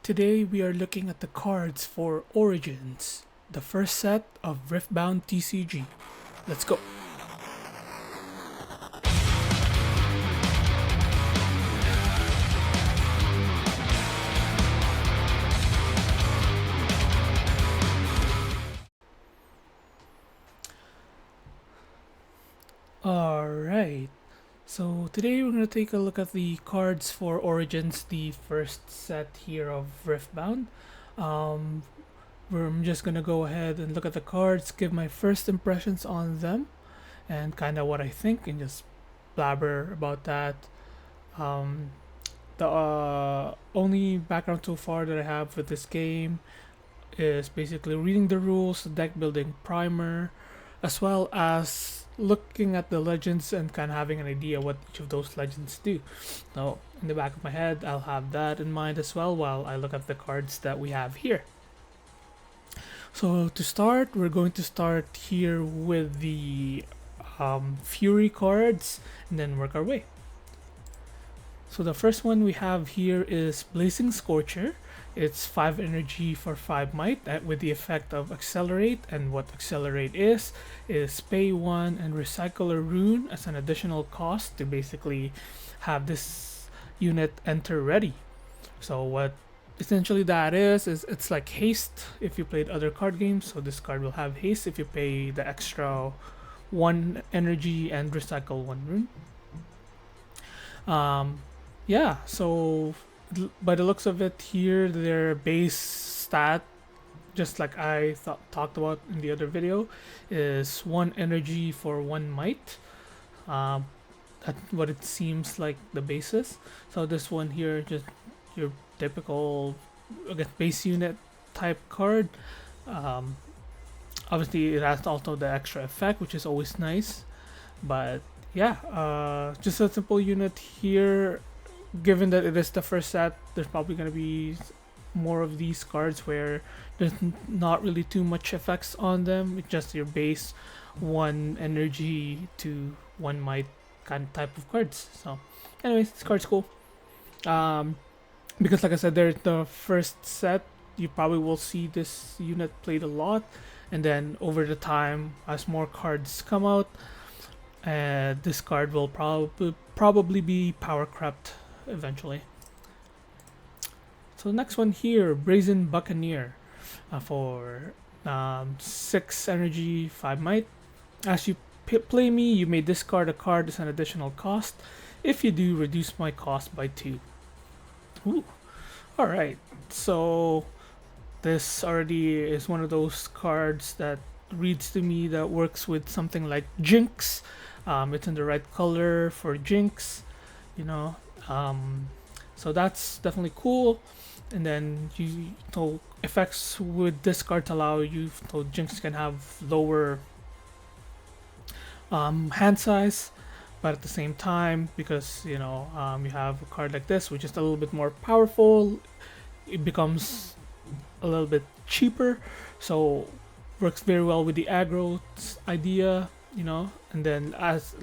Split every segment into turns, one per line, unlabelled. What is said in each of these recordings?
Today we are looking at the cards for Origins, the first set of Riftbound Tcg. Let's go! Alright, so today we're going to take a look at the cards for Origins, the first set here of Riftbound. I'm just going to go ahead and look at the cards, give my first impressions on them, and kind of what I think, and just blabber about that. The only background so far that I have with this game is basically reading the rules, the deck building primer, as well as looking at the legends and kind of having an idea what each of those legends do. Now, in the back of my head, I'll have that in mind as well while I look at the cards that we have here. So to start, we're going to start here with the Fury cards and then work our way. So the first one we have here is Blazing Scorcher. It's 5 energy for 5 might with the effect of Accelerate, and what Accelerate is pay 1 and recycle a rune as an additional cost to basically have this unit enter ready. So what essentially that is it's like haste if you played other card games, so this card will have haste if you pay the extra 1 energy and recycle 1 rune. Yeah, so by the looks of it here, their base stat, just like I talked about in the other video, is 1 energy for 1 might. That's what it seems like the basis. So this one here, just your typical, I guess, base unit type card. Obviously it has also the extra effect, which is always nice. But yeah, just a simple unit here. Given that it is the first set, there's probably going to be more of these cards where there's not really too much effects on them. It's just your base 1 energy to 1 might kind of type of cards. So anyways, this card's cool. Because like I said, they're the first set, you probably will see this unit played a lot, and then over the time as more cards come out, this card will probably be power crept eventually. So the next one here, Brazen Buccaneer, for 6 energy, 5 might. As you play me, you may discard a card as an additional cost. If you do, reduce my cost by 2. Ooh. Alright, so this already is one of those cards that reads to me that works with something like Jinx. It's in the right color for Jinx, you know. So that's definitely cool. And then effects with this card allow you, so Jinx can have lower hand size, but at the same time, because you have a card like this which is a little bit more powerful, it becomes a little bit cheaper, so works very well with the aggro idea, and then as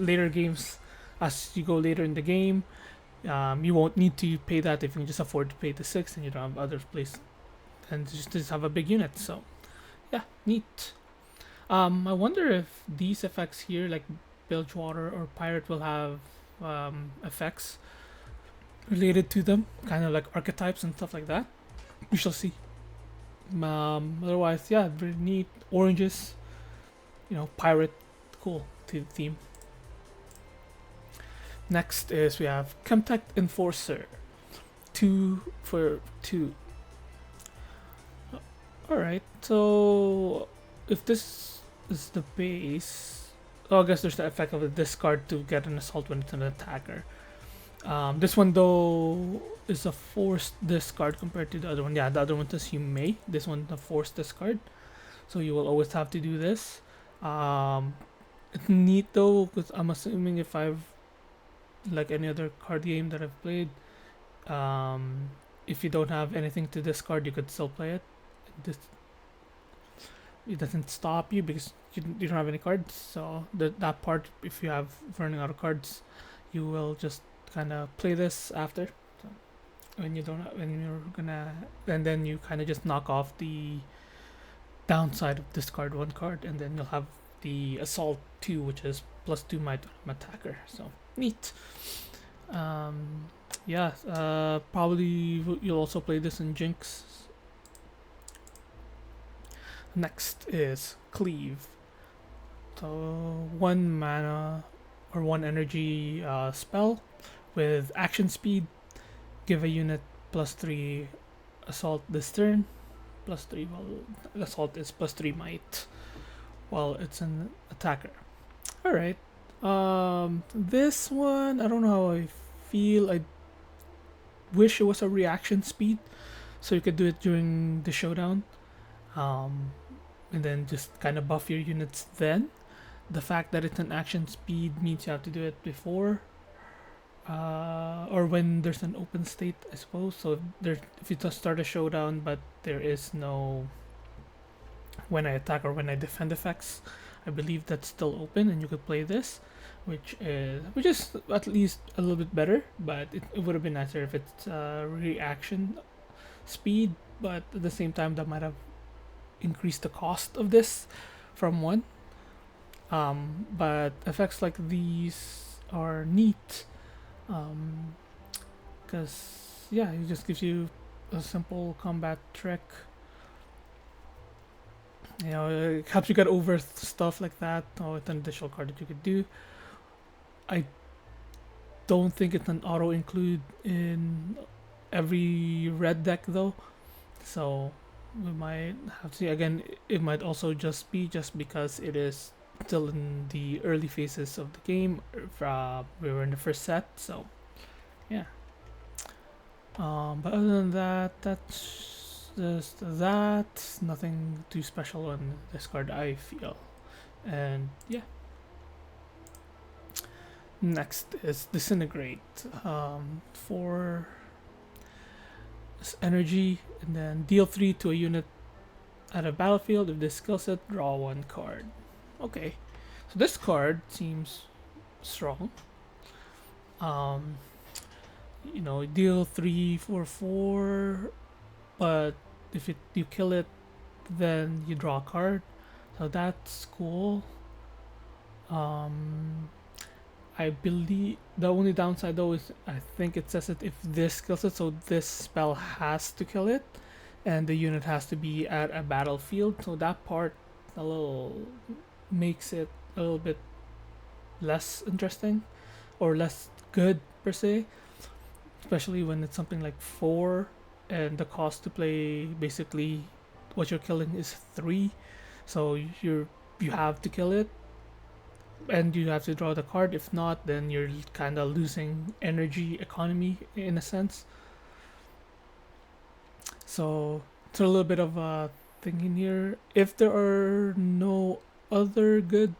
you go later in the game, you won't need to pay that if you can just afford to pay the 6 and you don't have other place and just have a big unit. So yeah, neat. I wonder if these effects here, like Bilgewater or Pirate, will have effects related to them, kind of like archetypes and stuff like that. We shall see. Otherwise, yeah, very neat. Oranges, pirate, cool theme. Next is we have Chemtech Enforcer, 2 for 2. Alright, so if this is the base, I guess there's the effect of the discard to get an assault when it's an attacker. This one though is a forced discard compared to the other one. Yeah, the other one says you may. This one's a forced discard, so you will always have to do this. It's neat though, because I'm assuming if I've, like any other card game that I've played, if you don't have anything to discard, you could still play it. It doesn't stop you because you don't have any cards. So that part, if you have running out of cards, you will just kind of play this after. So when you don't when you're gonna, and then you kind of just knock off the downside of discard one card, and then you'll have the assault 2, which is +2 might on attacker. So neat. Um, yeah, probably you'll also play this in Jinx. Next is Cleave. So 1 mana or 1 energy spell with action speed. Give a unit +3 assault this turn. +3, well, assault is +3 might while it's an attacker. Alright. This one, I don't know how I feel. I wish it was a reaction speed so you could do it during the showdown. And then just kind of buff your units then. The fact that it's an action speed means you have to do it before or when there's an open state, I suppose. So if you just start a showdown but there is no when I attack or when I defend effects, I believe that's still open and you could play this, which is at least a little bit better. But it would have been nicer if it's reaction speed, but at the same time that might have increased the cost of this from 1. But effects like these are neat because yeah, it just gives you a simple combat trick. You know, it helps you get over stuff like that. Oh, it's an additional card that you could do. I don't think it's an auto include in every red deck though, so we might have to see. Again, it might also just be because it is still in the early phases of the game. We were in the first set, so yeah. But other than that, that's just that. Nothing too special on this card, I feel. And yeah. Next is Disintegrate. For energy, and then deal 3 to a unit at a battlefield. If this skill set, draw 1 card. Okay, so this card seems strong. You know, deal 3 for 4, but if you kill it, then you draw a card. So that's cool. I believe the only downside though is I think it says it if this kills it, so this spell has to kill it, and the unit has to be at a battlefield. So that part a little makes it a little bit less interesting or less good per se, especially when it's something like 4 and the cost to play basically what you're killing is 3, so you have to kill it and you have to draw the card. If not, then you're kind of losing energy economy in a sense. So it's a little bit of a thing in here. If there are no other good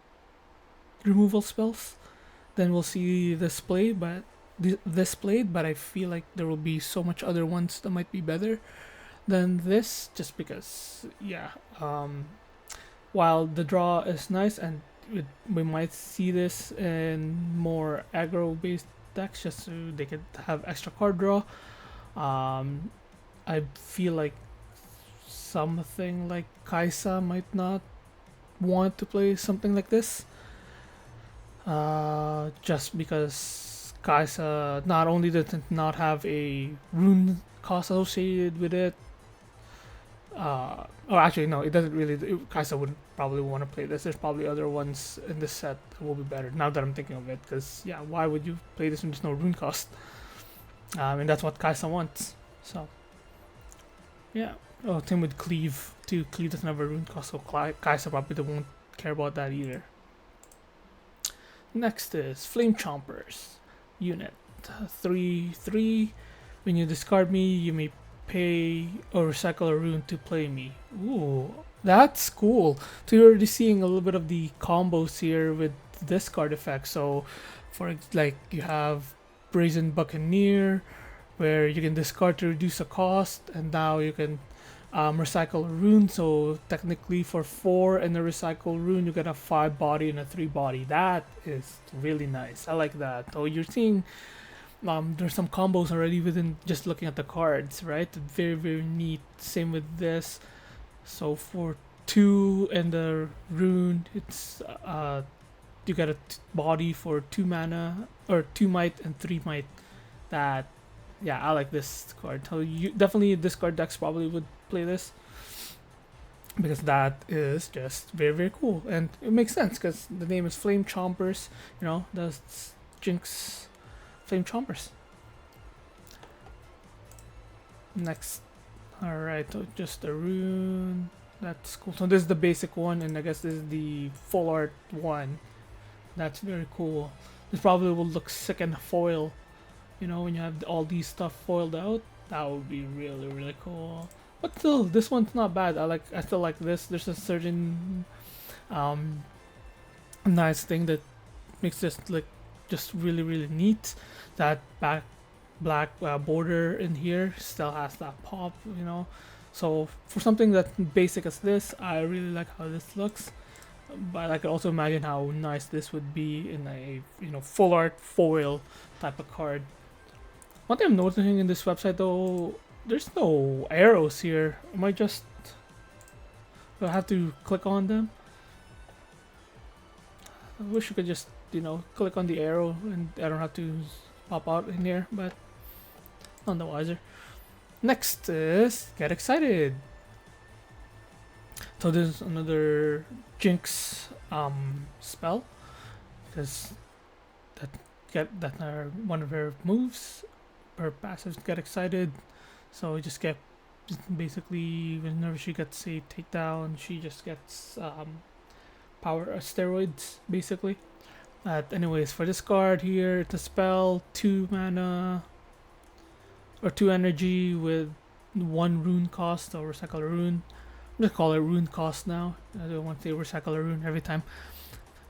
removal spells, then we'll see this play, but this played, but I feel like there will be so much other ones that might be better than this, just because yeah, while the draw is nice and we might see this in more aggro based decks just so they could have extra card draw, I feel like something like Kaisa might not want to play something like this, just because Kaisa not only does it not have a rune cost associated with it, or actually no, it doesn't really. Kaisa wouldn't probably want to play this. There's probably other ones in this set that will be better now that I'm thinking of it, because yeah, why would you play this when there's no rune cost? And that's what Kaisa wants. So yeah. Oh, same with Cleave too. Cleave doesn't have a rune cost, so Kaisa probably won't care about that either. Next is Flame Chompers unit 3/3. When you discard me, you may pay or recycle a rune to play me. Ooh, that's cool. So you're already seeing a little bit of the combos here with this card effect. So for like you have Brazen Buccaneer, where you can discard to reduce a cost, and now you can recycle a rune. So technically for 4 and a recycle rune, you get a 5 body and a 3 body. That is really nice. I like that. So you're seeing there's some combos already within just looking at the cards, right? Very, very neat. Same with this. So for 2 and the rune, it's you get a body for 2 mana or 2 might and 3 might. That, yeah, I like this card. So you definitely discard decks probably would play this because that is just very, very cool, and it makes sense because the name is Flame Chompers. You know, that's Jinx Flame Chompers. Next, all right, so just a rune. That's cool. So this is the basic one, and I guess this is the full art one. That's very cool. This probably will look sick in foil. You know, when you have all these stuff foiled out, that would be really, really cool. But still, this one's not bad. I still like this. There's a certain nice thing that makes this like just really, really neat. That black border in here still has that pop, you know. So for something that basic as this, I really like how this looks. But I can also imagine how nice this would be in a, you know, full art foil type of card. One thing I'm noticing in this website though, there's no arrows here. I might just have to click on them. I wish you could just, you know, click on the arrow and I don't have to pop out in here, but none the wiser. Next is Get Excited. So this is another Jinx spell, because that are one of her moves. Her passives Get Excited. So just get basically whenever she gets a takedown, she just gets power steroids basically. Anyways, for this card here, it's a spell, 2 mana or 2 energy with 1 rune cost or recycle a rune. I'm just call it rune cost now. I don't want to say recycle a rune every time.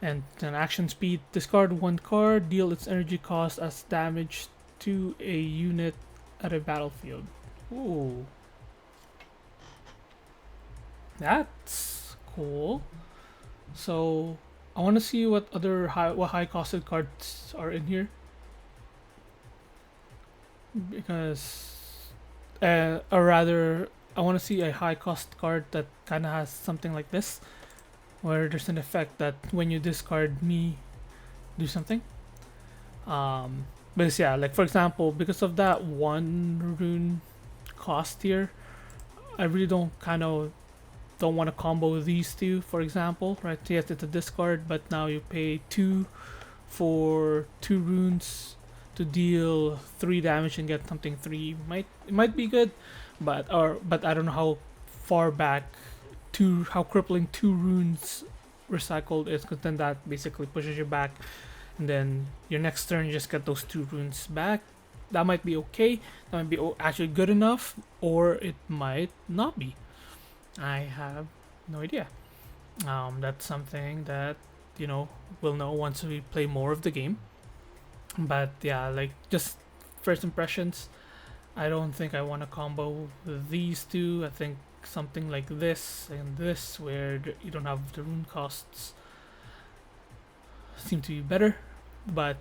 And then action speed, discard 1 card, deal its energy cost as damage to a unit at a battlefield. Ooh, that's cool. So I want to see what other high costed cards are in here, because or rather I want to see a high cost card that kind of has something like this, where there's an effect that when you discard me, do something. But yeah, like for example, because of that 1 rune cost here, I really don't want to combo these 2, for example, right? Yes, it's a discard, but now you pay 2 for 2 runes to deal 3 damage and get something 3. It might be good, but I don't know how far back how crippling 2 runes recycled is, because then that basically pushes you back, and then your next turn you just get those 2 runes back. That might be okay. That might be actually good enough, or it might not be. I have no idea. That's something that, you know, we'll know once we play more of the game. But yeah, like just first impressions, I don't think I want to combo these 2. I think something like this and this, where you don't have the rune costs, seem to be better. But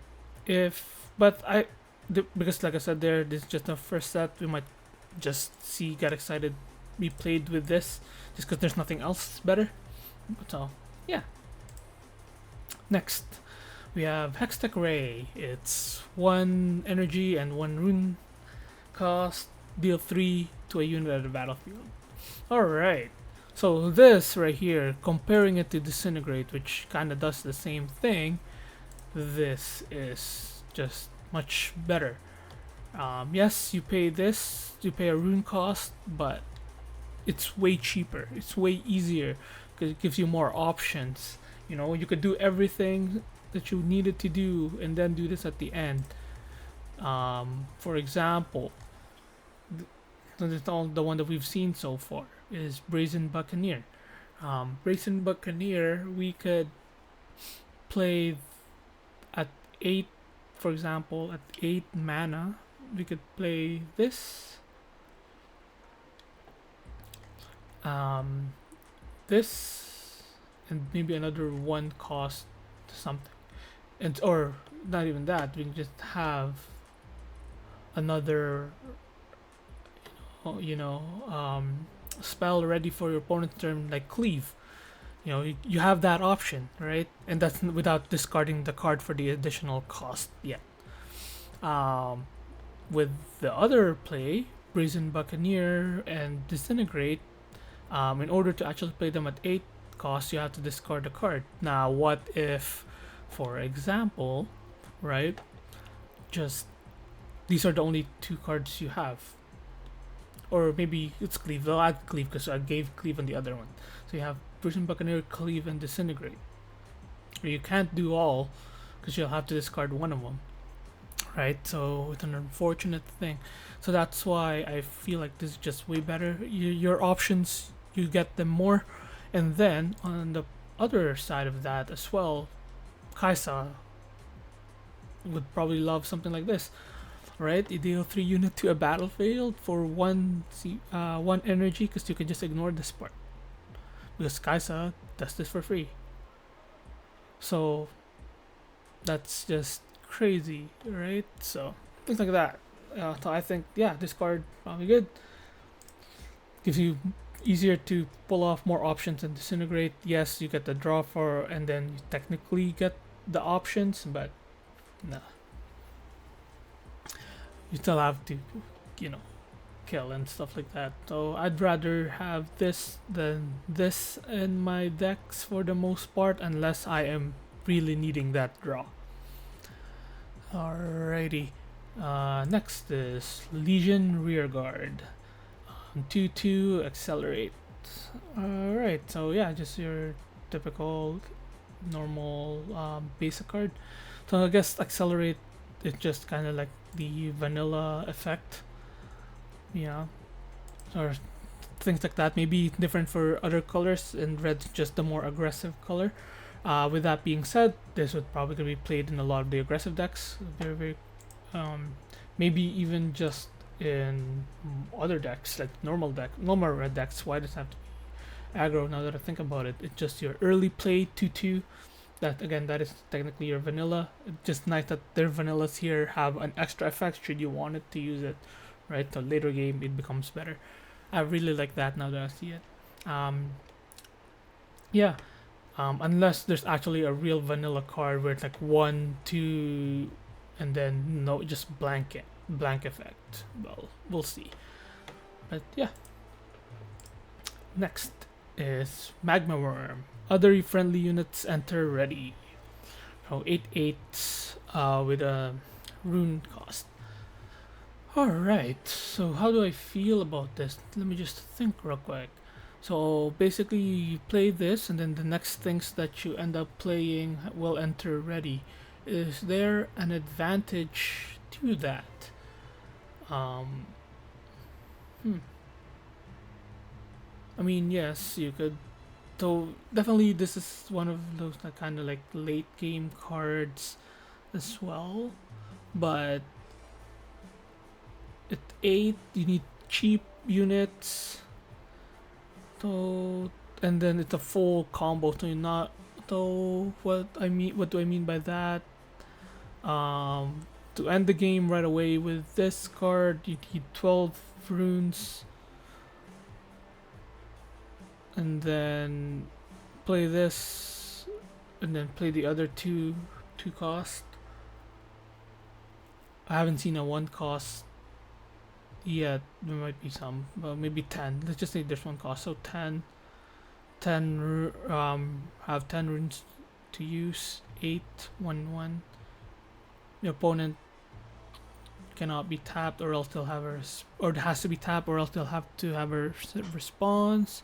because like I said, this is just the first set. We might just see Get Excited be played with this, just because there's nothing else better. So yeah. Next, we have Hextech Ray. It's 1 energy and 1 rune cost. Deal 3 to a unit at the battlefield. Alright, so this right here, comparing it to Disintegrate, which kind of does the same thing, this is just much better. Yes, you pay a rune cost, but it's way cheaper. It's way easier because it gives you more options. You know, you could do everything that you needed to do and then do this at the end. For example, the one that we've seen so far is Brazen Buccaneer. Brazen Buccaneer, we could play at 8, for example, at 8 mana. We could play this. This and maybe another 1 cost something, or not even that. We can just have another you know spell ready for your opponent's turn, like cleave. You have that option, right? And that's without discarding the card for the additional cost yet. Um, with the other play, Brazen Buccaneer and Disintegrate, in order to actually play them at 8 cost, you have to discard a card. Now, what if, for example, right, just these are the only 2 cards you have? Or maybe it's Cleave. I'll add Cleave because I gave Cleave on the other one. So you have Brazen Buccaneer, Cleave, and Disintegrate. Or you can't do all because you'll have to discard one of them. Right, so it's an unfortunate thing. So that's why I feel like this is just way better. Your options, you get them more. And then on the other side of that as well, Kaisa would probably love something like this, right? You deal 3 unit to a battlefield for one energy because you can just ignore this part. Because Kaisa does this for free. So that's just crazy, right? So things like that. So I think, yeah, this card probably good. Gives you easier to pull off more options and Disintegrate. Yes, you get the draw for, and then you technically get the options, but nah. You still have to, kill and stuff like that. So I'd rather have this than this in my decks for the most part, unless I am really needing that draw. Alrighty. Next is Legion Rearguard. 2/2 Accelerate. Alright, so yeah, just your typical normal basic card. So I guess Accelerate is just kind of like the vanilla effect. Yeah. Or things like that. Maybe different for other colors, and red's just the more aggressive color. With that being said, this would probably be played in a lot of the aggressive decks. Very, maybe even just in other decks, like normal red decks. Why does it have to be aggro? Now that I think about it, it's just your early play 2/2. That is technically your vanilla. It's just nice that their vanillas here have an extra effect should you want it to use it, right? So later game it becomes better. I really like that now that I see it. Yeah. Unless there's actually a real vanilla card where it's like 1, 2, and then no, just blank effect. Well, we'll see. But yeah. Next is Magma Worm. Other friendly units enter ready. So 8/8 with a rune cost. Alright, so how do I feel about this? Let me just think real quick. So basically you play this, and then the next things that you end up playing will enter ready. Is there an advantage to that? I mean, yes, you could. So definitely this is one of those kind of like late game cards as well. But at 8 you need cheap units. So, and then it's a full combo, so you're not. So what do I mean by that? To end the game right away with this card, you need 12 runes, and then play this, and then play the other two cost. I haven't seen a 1 cost yet. There might be some, but maybe 10. Let's just say there's 1 cost, so 10 have 10 runes to use. 8 1 1. The opponent cannot be tapped, or else they'll have or it has to be tapped, or else they'll have to have a response.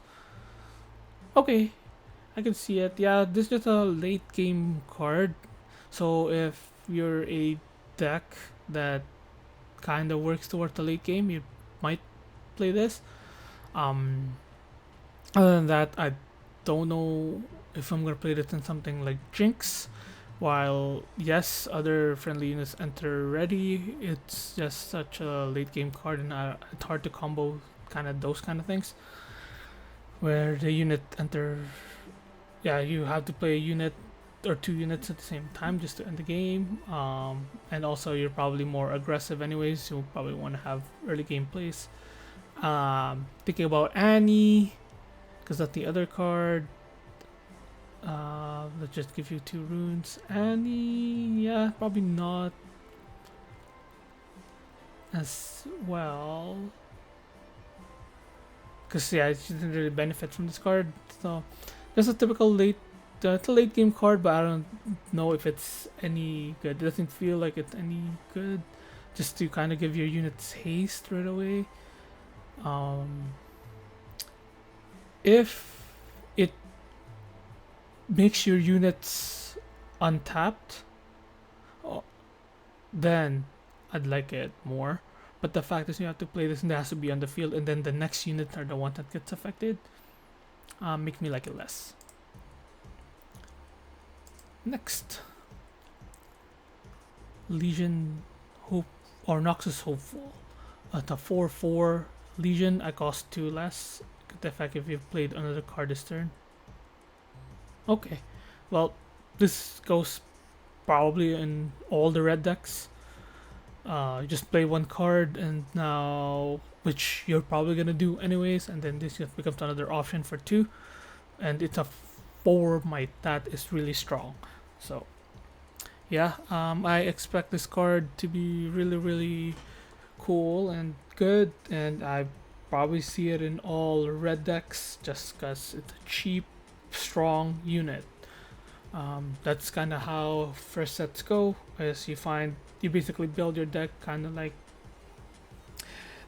Okay, I can see it. Yeah, this is just a late game card. So if you're a deck that kind of works towards the late game, you might play this. Other than that, I don't know if I'm gonna play this in something like Jinx. While yes, other friendly units enter ready, it's just such a late game card, and it's hard to combo those kind of things. Where the unit enter, yeah, you have to play a unit or 2 units at the same time just to end the game. And also you're probably more aggressive anyways. You'll probably want to have early game plays. Thinking about Annie, because that's the other card. Let's just give you 2 runes. Annie, yeah, probably not as well. Because yeah, she didn't really benefit from this card. So just a typical it's a late game card, but I don't know if it's any good. It doesn't feel like it's any good. Just to kind of give your units haste right away. If it makes your units untapped, then I'd like it more. But the fact is you have to play this and it has to be on the field, and then the next unit are the one that gets affected. Make me like it less. Next, Legion Hope or Noxus Hopeful. At a 4/4 Legion, I cost 2 less. Get the effect if you've played another card this turn. Okay, well, this goes probably in all the red decks. You just play 1 card, and now, which you're probably gonna do anyways, and then this just becomes another option for 2, and it's a 4 might. That is really strong. So yeah, I expect this card to be really cool and good, and I probably see it in all red decks just because it's a cheap, strong unit. That's kind of how first sets go, as you basically build your deck kind of like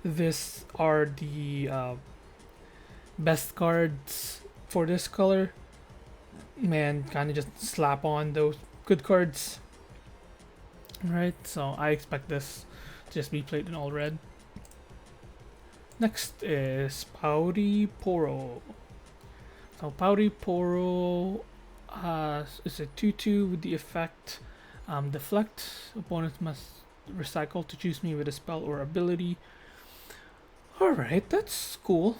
this are the best cards for this color, and kind of just slap on those good cards, right? So I expect this to just be played in all red. Next is Pouty Poro. So Pouty Poro is a 2/2 with the effect Deflect. Opponents must recycle to choose me with a spell or ability. Alright, that's cool.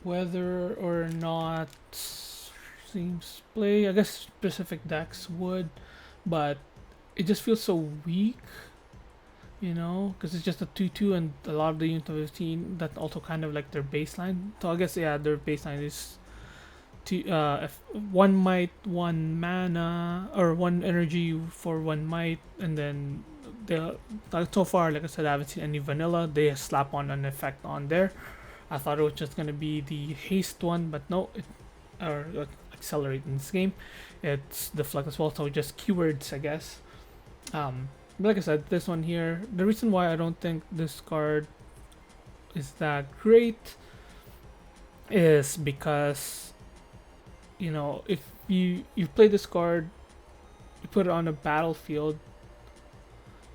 Whether or not seems play, I guess specific decks would, but it just feels so weak, you know, because it's just a 2/2, and a lot of the units we've seen that also kind of like their baseline. So I guess yeah, their baseline is if 1 might, 1 mana, or 1 energy for 1 might, and then so far, like I said, I haven't seen any vanilla. They slap on an effect on there. I thought it was just gonna be the haste one, but no, or accelerate in this game. It's deflect as well, so just keywords, I guess. Like I said, this one here, the reason why I don't think this card is that great is because, you know, if you play this card, you put it on a battlefield,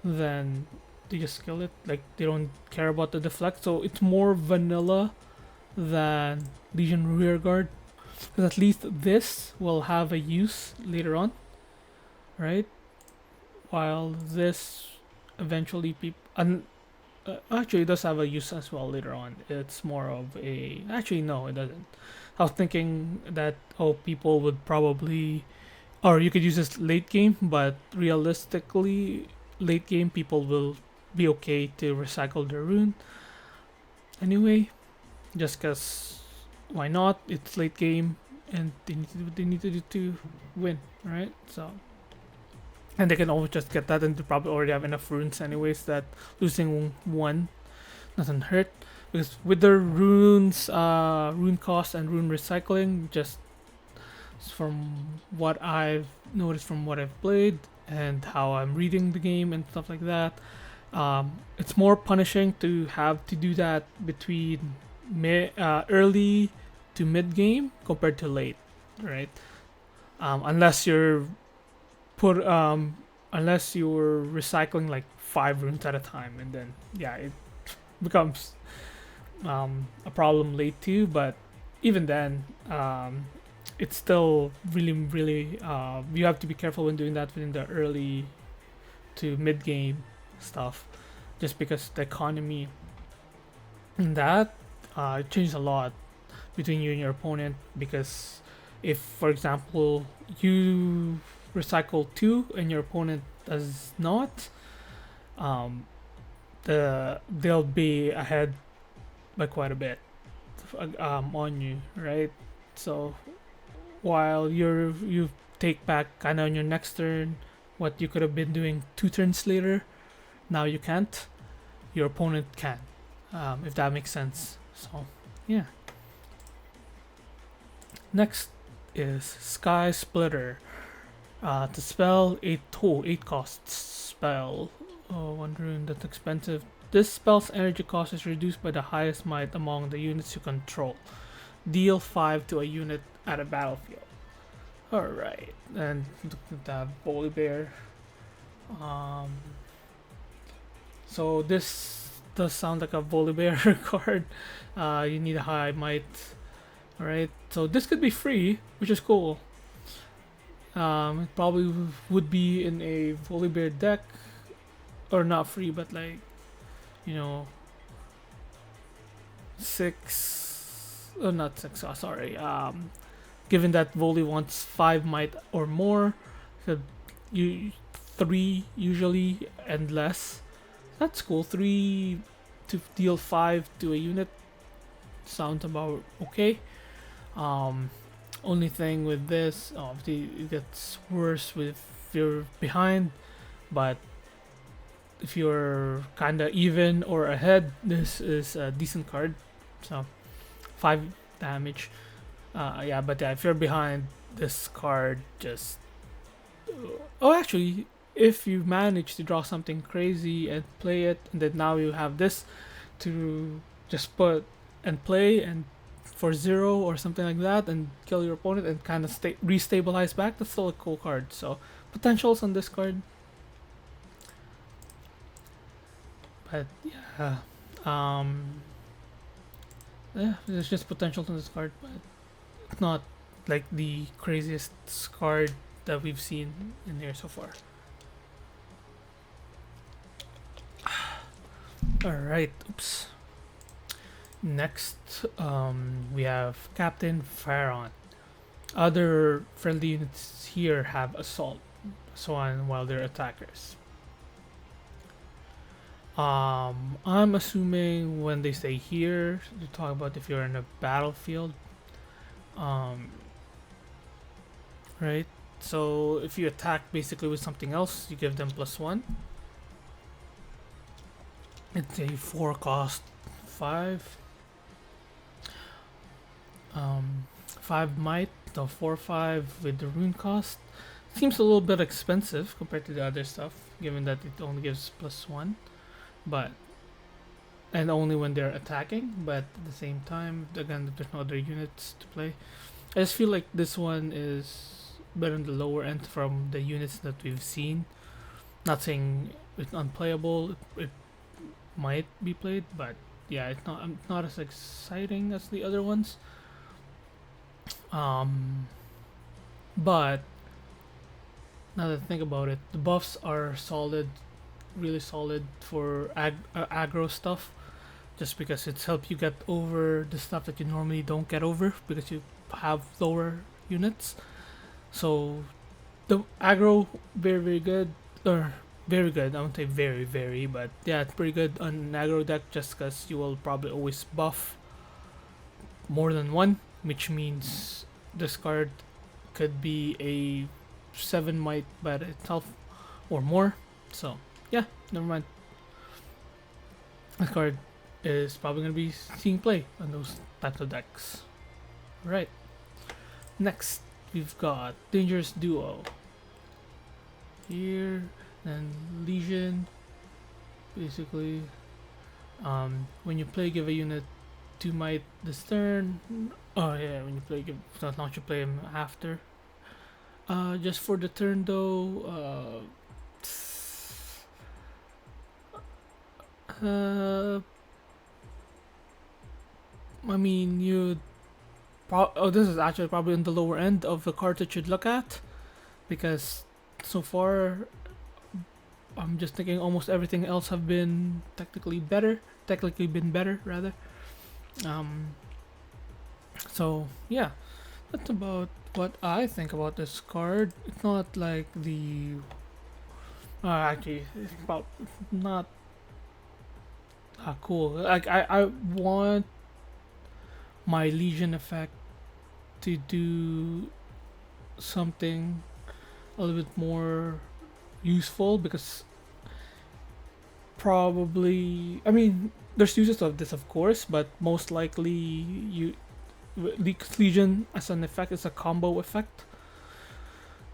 then they just kill it. Like, they don't care about the deflect, so it's more vanilla than Legion Rearguard, because at least this will have a use later on, right? While this eventually actually it does have a use as well later on. It's more of a, actually no, it doesn't. I was thinking that people would probably, or you could use this late game, but realistically late game people will be okay to recycle their rune anyway, just because why not? It's late game and they need to do what they need to do to win, right? So, and they can always just get that, and they probably already have enough runes anyways that losing 1 doesn't hurt, because with their runes, rune cost and rune recycling, just from what I've noticed from what I've played and how I'm reading the game and stuff like that, it's more punishing to have to do that between early to mid game compared to late, right? Unless you're recycling like 5 runes at a time, and then yeah, it becomes a problem late too. But even then, it's still really you have to be careful when doing that within the early to mid game stuff, just because the economy in that it changed a lot between you and your opponent, because if, for example, you recycle 2 and your opponent does not, um, they'll be ahead by quite a bit on you, right? So while you take back kind of on your next turn what you could have been doing 2 turns later, now you can't. Your opponent can, if that makes sense. So yeah. Next is Sky Splitter. To spell 8 costs spell. Oh, wondering that's expensive. This spell's energy cost is reduced by the highest might among the units you control. Deal 5 to a unit at a battlefield. Alright, and look at that Bully Bear. So this does sound like a Bully Bear card. You need a high might. Alright, so this could be free, which is cool. It probably would be in a Bully Bear deck, or not free, but like, you know, 6, oh not 6, oh, sorry, given that Volley wants 5 might or more, so you 3 usually and less. That's cool. 3 to deal 5 to a unit sounds about okay. Only thing with this, obviously it gets worse if you're behind, but if you're kinda even or ahead, this is a decent card. So 5 damage. Yeah, but if you're behind, this card just... Oh, actually, if you manage to draw something crazy and play it, and then now you have this to just put and play and for 0 or something like that and kill your opponent and kind of restabilize back, that's still a cool card. So potentials on this card. But yeah, yeah, there's just potential on this card, but it's not like the craziest card that we've seen in here so far. Alright, oops. Next, we have Captain Pharaon. Other friendly units here have Assault, so on, while they're attackers. I'm assuming when they say here, to talk about if you're in a battlefield. Right? So if you attack basically with something else, you give them +1. It's a 4 cost 5. 5 might, the 4/5 with the rune cost. Seems a little bit expensive compared to the other stuff, given that it only gives +1. But and only when they're attacking, but at the same time, again, there's no other units to play. I just feel like this one is better on the lower end from the units that we've seen. Not saying it's unplayable, it might be played, but yeah, it's not as exciting as the other ones. But now that I think about it, the buffs are solid, really solid for aggro stuff, just because it's helped you get over the stuff that you normally don't get over because you have lower units. So the aggro very good, or very good. I won't say very, but yeah, it's pretty good on an aggro deck, just because you will probably always buff more than one, which means this card could be a 7 might by itself or more. So yeah, never mind. This card is probably going to be seeing play on those types of decks. Right. Next, we've got Dangerous Duo. Here, and Legion. Basically, when you play, give a unit 2 might this turn. Oh yeah, when you play, not you play him after. Just for the turn though, I mean, this is actually probably on the lower end of the cards that you'd look at, because so far I'm just thinking almost everything else have been technically been better rather. So yeah, that's about what I think about this card. It's not like the actually it's about not cool. Like I want my Legion effect to do something a little bit more useful, because probably, I mean, there's uses of this of course, but most likely you Legion as an effect is a combo effect.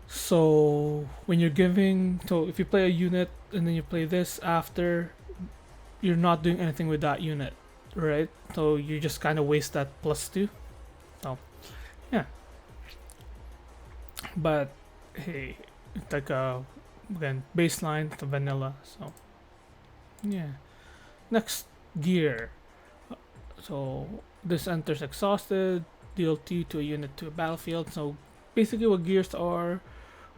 So when you're giving, so if you play a unit and then you play this after, you're not doing anything with that unit, right? So you just kind of waste that +2. So yeah, but hey, it's like a, again, baseline to vanilla. So yeah, next gear. So this enters exhausted, deal 2 to a unit to a battlefield. So basically what gears are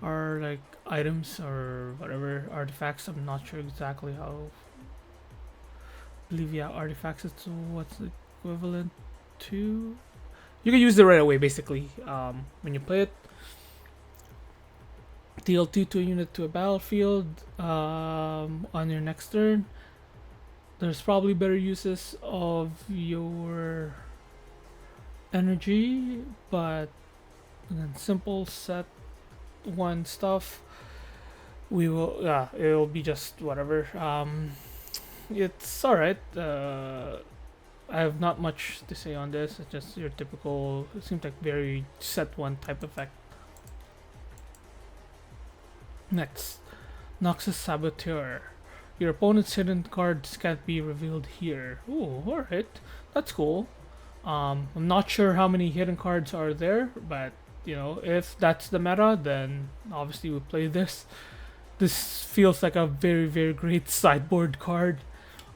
like items or whatever artifacts. I'm not sure exactly how. I believe, yeah, artifacts is what's the equivalent to. You can use it right away basically. When you play it, deal 2 to a unit to a battlefield on your next turn. There's probably better uses of your energy, but again, simple set one stuff. We will, yeah, it'll be just whatever. It's all right. I have not much to say on this. It's just your typical. It seems like very set one type effect. Next, Noxus Saboteur. Your opponent's hidden cards can't be revealed here. Ooh, alright. That's cool. I'm not sure how many hidden cards are there, but you know, if that's the meta, then obviously we'll play this. This feels like a very, very great sideboard card.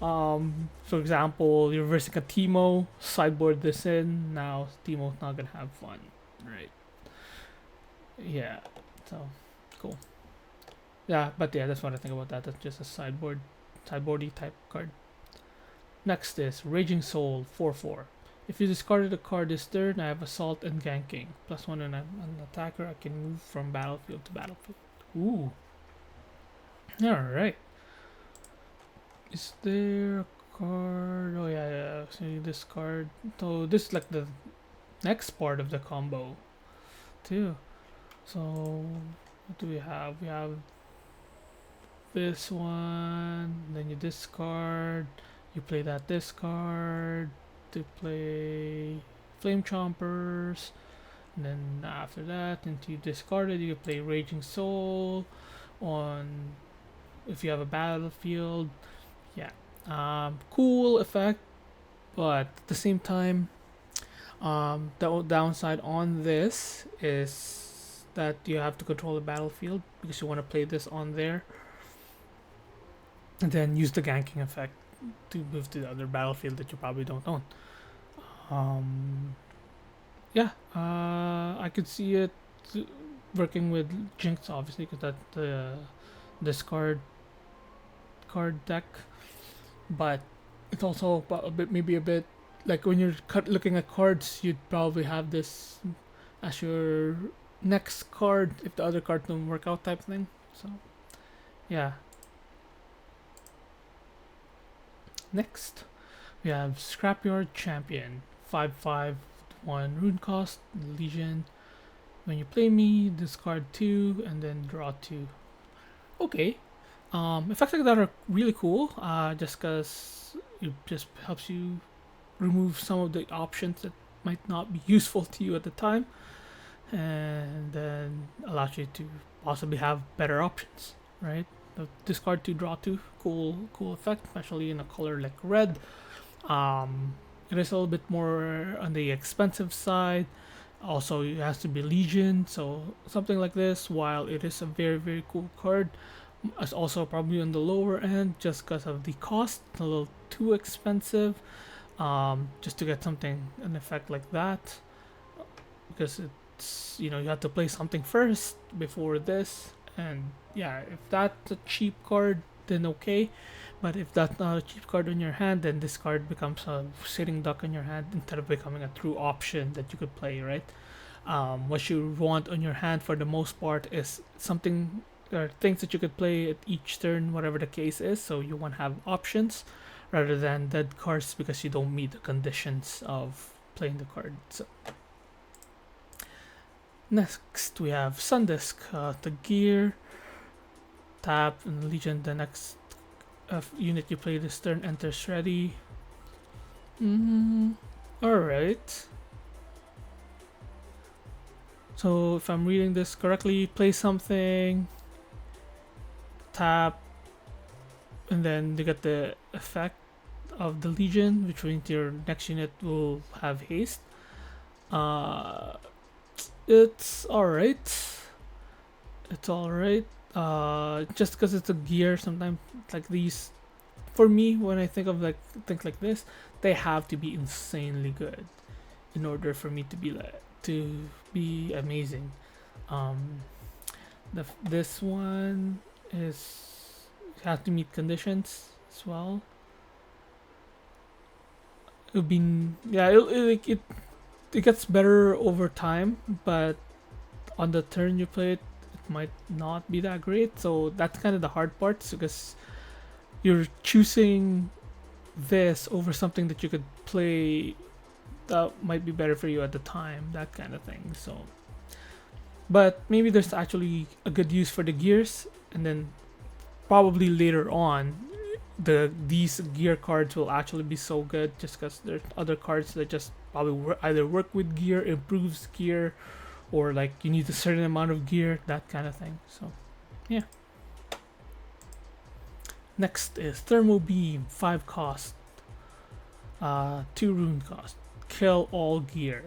For example, you're versing a Teemo, sideboard this in, now Teemo's not gonna have fun. Right. Yeah. So cool. Yeah, but yeah, that's what I think about that. That's just a sideboardy type card. Next is Raging Soul 4/4. If you discarded a card this turn, I have Assault and Ganking. +1 and I'm an attacker. I can move from battlefield to battlefield. Ooh. Alright. Is there a card? Oh yeah, yeah. See this card. So this is like the next part of the combo too. So what do we have? We have this one, then you discard, you play that discard to play Flame Chompers, and then after that, into you discarded, you play Raging Soul on if you have a battlefield. Yeah, cool effect, but at the same time, the downside on this is that you have to control the battlefield because you want to play this on there and then use the ganking effect to move to the other battlefield that you probably don't own. Yeah, I could see it working with Jinx, obviously, because that's the discard card deck, but it's also a bit, maybe a bit like when you're looking at cards, you'd probably have this as your next card if the other card don't work out type thing. So yeah. Next, we have Scrapyard Champion, 5/5, 1 rune cost, Legion. When you play me, discard 2 and then draw 2. Okay. Effects like that are really cool, just because it just helps you remove some of the options that might not be useful to you at the time, and then allows you to possibly have better options, right? Discard 2, draw 2, cool effect, especially in a color like red. It is a little bit more on the expensive side. Also, it has to be Legion, so something like this, while it is a very, very cool card, it's also probably on the lower end just because of the cost, a little too expensive, just to get something, an effect like that, because it's, you know, you have to play something first before this. And yeah, if that's a cheap card, then okay. But if that's not a cheap card on your hand, then this card becomes a sitting duck on your hand instead of becoming a true option that you could play, right? What you want on your hand for the most part is something or things that you could play at each turn, whatever the case is. So you want to have options rather than dead cards because you don't meet the conditions of playing the card. So next we have Sundisk, the gear, tap, and Legion. The next unit you play this turn enters ready. Alright. So if I'm reading this correctly, play something, tap, and then you get the effect of the Legion, which means your next unit will have haste. It's alright. It's alright. Just because it's a gear, sometimes like these, for me, when I think of like things like this, they have to be insanely good in order for me to be amazing. This one has to meet conditions as well. It gets better over time, but on the turn you play it, it might not be that great. So that's kind of the hard part, because you're choosing this over something that you could play that might be better for you at the time, that kind of thing. So, but maybe there's actually a good use for the gears, and then probably later on these gear cards will actually be so good just because there's other cards that just probably either work with gear, improves gear, or like you need a certain amount of gear, that kind of thing. So yeah. Next is Thermo Beam, 5 cost, 2 rune cost, kill all gear.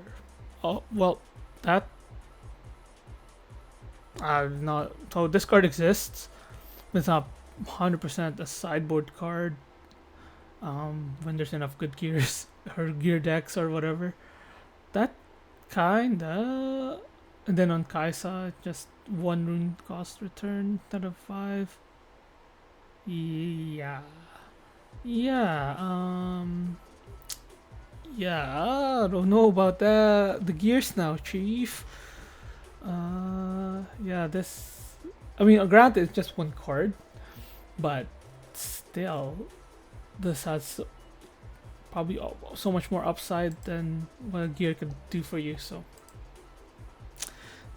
Oh well, that not so this card exists. It's not 100% a sideboard card. When there's enough good gears or gear decks or whatever, that kinda. And then on Kaisa, just 1 rune cost return instead of 5. Yeah. I don't know about that. The gears now, Chief. Yeah, this. I mean, granted, it's just 1 card, but still, this has probably so much more upside than what a gear could do for you. So.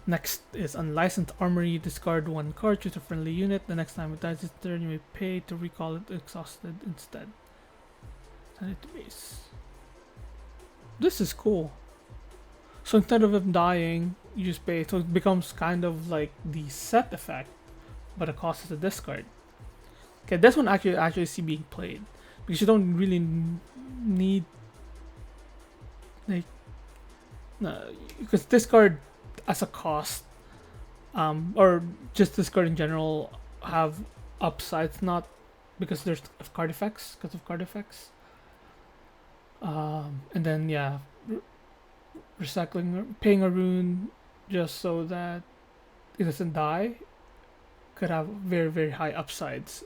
Next is Unlicensed Armory. Discard 1 card, choose a friendly unit. The next time it dies its turn, you may pay to recall it exhausted instead. Send it to base. This is cool. So instead of him dying, you just pay. So it becomes kind of like the set effect, but the cost is a discard. Okay, this one actually see being played because you don't really need like because this card as a cost, or just this card in general, have upsides, not because there's card effects, and then yeah, recycling, paying a rune just so that it doesn't die could have very, very high upsides,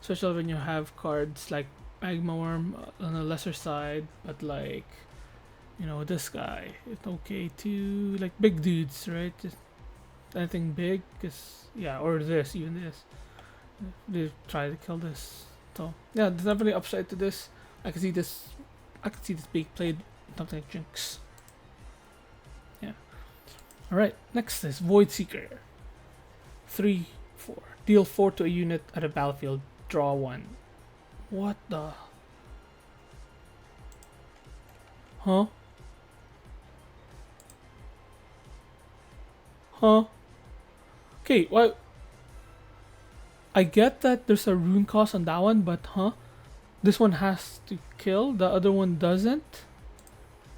especially when you have cards like Magma Worm on a lesser side, but like, you know, this guy, it's okay to, like, big dudes, right? Just anything big, cause yeah, or this, even this. They try to kill this. So yeah, there's definitely upside to this. I can see this being played something like Jinx. Yeah. Alright, next is Void Seeker. 3/4. Deal 4 to a unit at a battlefield. Draw 1. What the? Huh? Okay, well, I get that there's a rune cost on that one, but this one has to kill, the other one doesn't,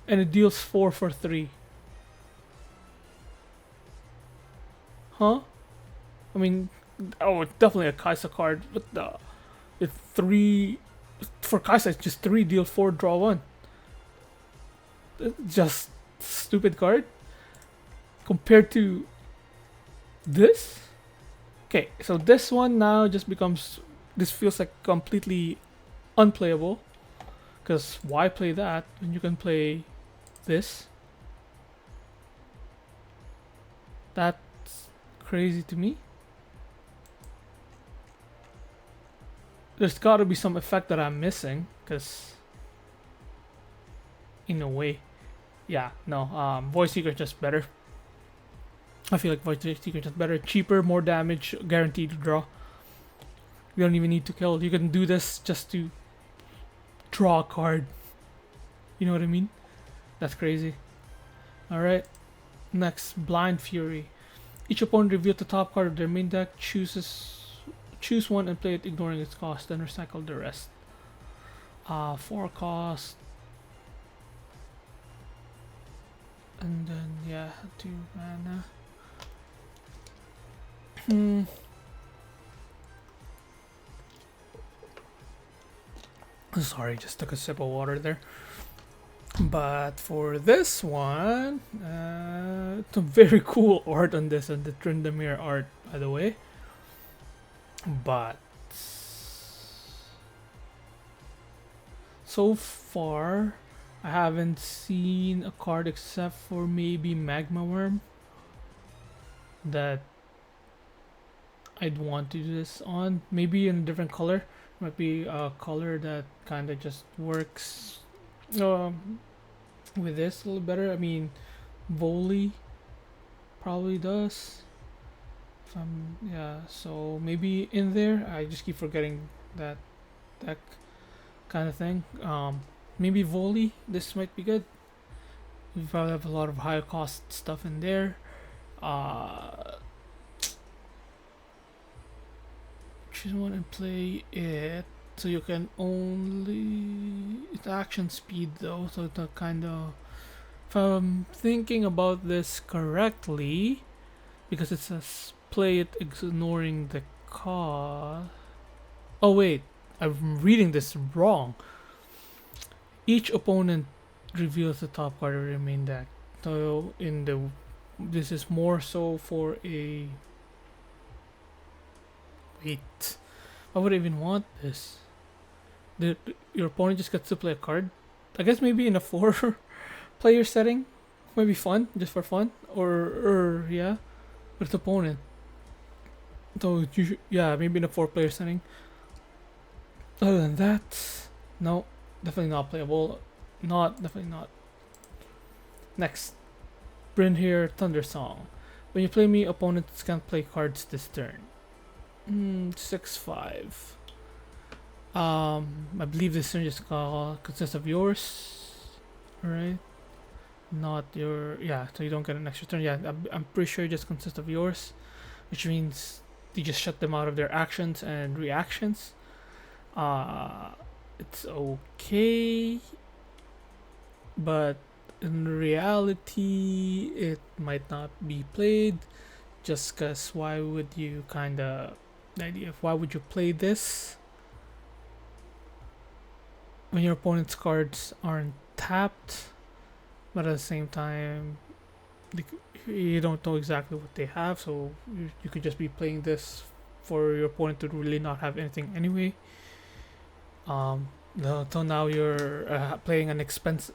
and it deals 4 for 3. I mean, oh, it's definitely a Kaisa card. What the? It's 3 for Kaisa. It's just 3, deal 4, draw 1. Just stupid card compared to this. Okay, so this one now just becomes this feels like completely unplayable. Because why play that when you can play this? That's crazy to me. There's got to be some effect that I'm missing, because in a way, yeah, no, Voice Seeker is just better. I feel like Voice Seeker is just better, cheaper, more damage, guaranteed to draw. You don't even need to kill. You can do this just to draw a card. You know what I mean? That's crazy. Alright, next, Blind Fury. Each opponent reveals the top card of their main deck, choose one and play it ignoring its cost, then recycle the rest. 4 cost. And then, yeah, 2 mana. Sorry, just took a sip of water there. But for this one, it's a very cool art on this, and the Tryndamere art, by the way. But so far, I haven't seen a card except for maybe Magma Worm that I'd want to do this on. Maybe in a different color. Might be a color that kind of just works with this a little better. I mean, Volley probably does. Yeah, so maybe in there. I just keep forgetting that kind of thing. Maybe Volley. This might be good. We probably have a lot of high cost stuff in there. Choose one and play it. So you can only... It's action speed though, so it's kind of... If I'm thinking about this correctly, because it says play it ignoring the cost... Oh wait, I'm reading this wrong. Each opponent reveals the top card of their main deck. So in the... This is more so for a... Wait, why would I even want this? Your opponent just gets to play a card? I guess maybe in a 4 player setting might be fun, just for fun, or yeah, with the opponent. So yeah, maybe in a 4 player setting. Other than that, no, definitely not playable. Definitely not. Next, Brynhir Thunder Song. When you play me, opponents can't play cards this turn. 6/5. I believe this turn just consists of yours, right? Not your, yeah. So you don't get an extra turn. Yeah, I'm pretty sure it just consists of yours, which means you just shut them out of their actions and reactions. It's okay, but in reality, it might not be played. Just cause why would you the idea of why would you play this when your opponent's cards aren't tapped, but at the same time you don't know exactly what they have, so you could just be playing this for your opponent to really not have anything anyway. So now you're playing an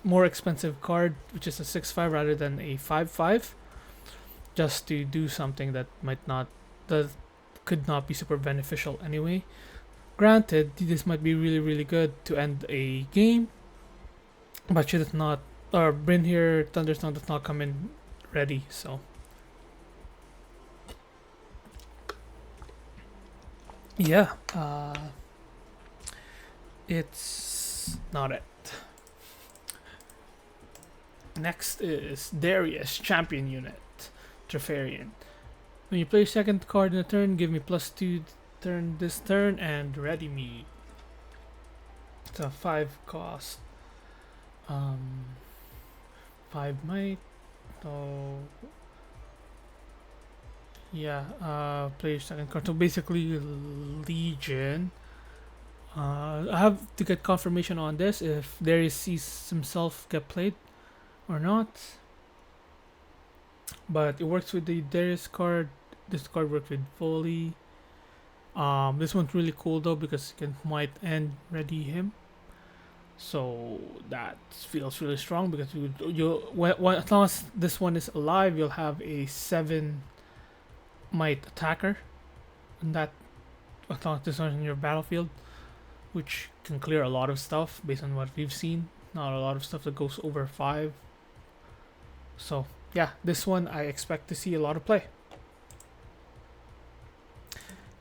more expensive card, which is a 6/5 rather than a 5/5, just to do something that could not be super beneficial anyway. Granted, this might be really good to end a game, but she does not, or Brynhir Thunderstorm does not come in ready, so yeah, it's not it. Next is Darius, Champion Unit, Treferian. When you play second card in a turn, give me +2 this turn and ready me. It's a 5 cost. 5 might. So yeah, play your second card. So basically Legion. I have to get confirmation on this if Darius sees himself get played or not. But it works with the Darius card. This card works with Foley. This one's really cool though because you can might end ready him. So that feels really strong because as long as this one is alive, you'll have a 7 might attacker, and that as long as this one's in your battlefield, which can clear a lot of stuff based on what we've seen. Not a lot of stuff that goes over 5. So yeah, this one I expect to see a lot of play.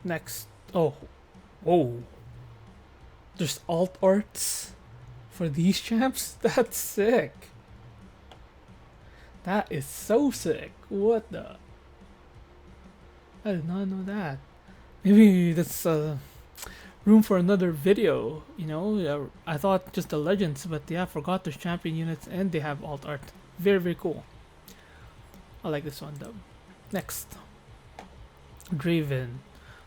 Next, oh, whoa, there's alt arts for these champs. That's sick. That is so sick. What the? I did not know that. Maybe that's room for another video. You know, I thought just the legends, but yeah, I forgot there's champion units and they have alt art. Very very cool. I like this one though. Next, Draven.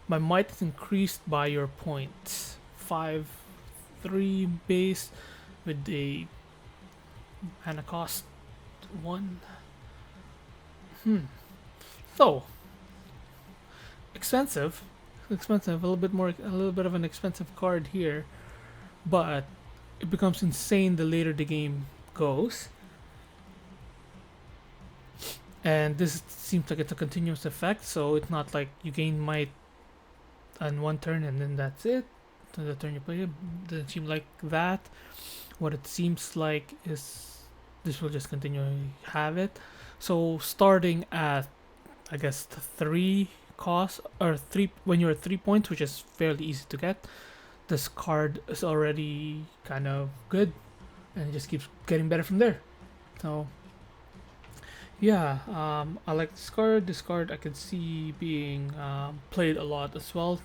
My might is increased by your points. 5/3 base with a mana cost 1. So expensive. Expensive. A little bit of an expensive card here, but it becomes insane the later the game goes. And this seems like it's a continuous effect, so it's not like you gain might on one turn and then that's it. So the turn you play it doesn't seem like that. What it seems like is this will just continue to have it. So starting at, I guess, 3 cost or 3 when you're at 3 points, which is fairly easy to get. This card is already kind of good, and it just keeps getting better from there. So yeah, I like this card. This card I can see being played a lot as well,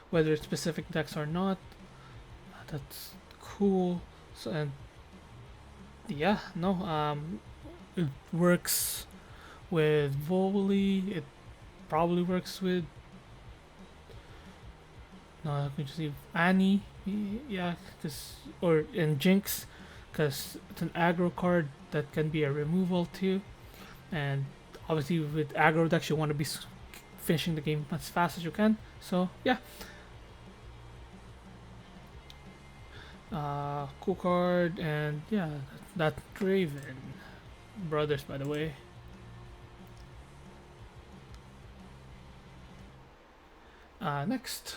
whether it's specific decks or not. That's cool. So and yeah, no, it works with Volley. It probably works with no, I can just see Annie. Yeah, cause or in Jinx, cause it's an aggro card that can be a removal too. And obviously with aggro decks you want to be finishing the game as fast as you can, so yeah, cool card. And yeah, that Draven brothers, by the way. Next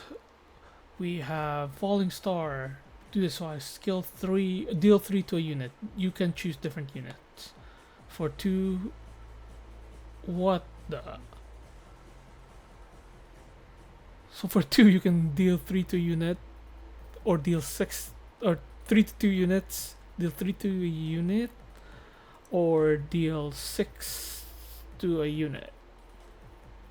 we have Falling Star. Do this twice. Skill 3, deal 3 to a unit. You can choose different units. For 2, what the? So for 2 you can deal 3 to a unit, or deal 6, or 3 to 2 units, deal 3 to a unit, or deal 6 to a unit.